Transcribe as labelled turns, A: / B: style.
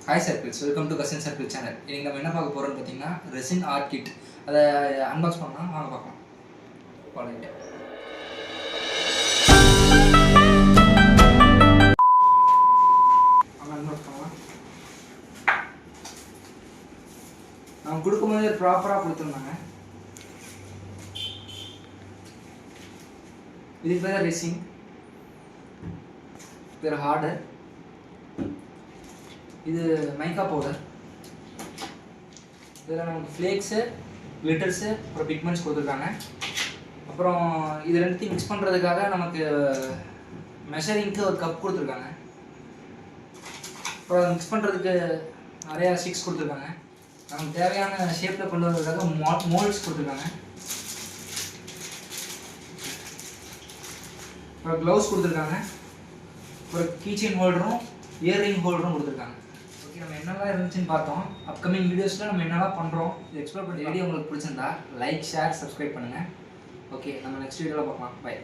A: Hi circles, welcome to cousin circle channel. இன்னைக்கு நம்ம என்ன பார்க்க போகிறோம்னு பார்த்தீங்கன்னா ரெசின் ஆர்ட் கிட். அதை அன்பாக்ஸ் பண்ணலாம், வாங்க பார்க்கலாம். பாருங்க, அன்பாக்ஸ் பண்ணலாம். நம்ம கொடுக்கும்போது ப்ராப்பராக கொடுத்துருந்தாங்க. இதுக்கு பேர் ரெசின், பேர் ஹார்டர். இது மைக்கா பவுடர். இதில் நமக்கு ஃப்ளேக்ஸு, கிளிட்டர்ஸு, அப்புறம் பிக்மெண்ட்ஸ் கொடுத்துருக்காங்க. அப்புறம் இது ரெண்டுத்தையும் மிக்ஸ் பண்ணுறதுக்காக நமக்கு மெஷரிங்க்கு ஒரு கப் கொடுத்துருக்காங்க. அப்புறம் அதை மிக்ஸ் பண்ணுறதுக்கு நிறையா ஸ்டிக்ஸ் கொடுத்துருக்காங்க. நமக்கு தேவையான ஷேப்பில் கொண்டு வரதுக்காக மோல்ட்ஸ் கொடுத்துருக்காங்க. அப்புறம் க்ளவுஸ் கொடுத்துருக்காங்க. அப்புறம் கீச்செயின் ஹோல்டரும் இயர்ரிங் ஹோல்டரும் கொடுத்துருக்காங்க. ஓகே, நம்ம என்னெல்லாம் இருந்துச்சுன்னு பார்த்தோம். அப்கமிங் வீடியோஸில் நம்ம என்னெல்லாம் பண்ணுறோம் இது எக்ஸ்ப்ளோர் பண்ணி வீடியோ உங்களுக்கு பிடிச்சிருந்தா லைக், ஷேர், சப்ஸ்கிரைப் பண்ணுங்கள். ஓகே, நம்ம நெக்ஸ்ட் வீடியோவில் பார்க்கலாம். பை.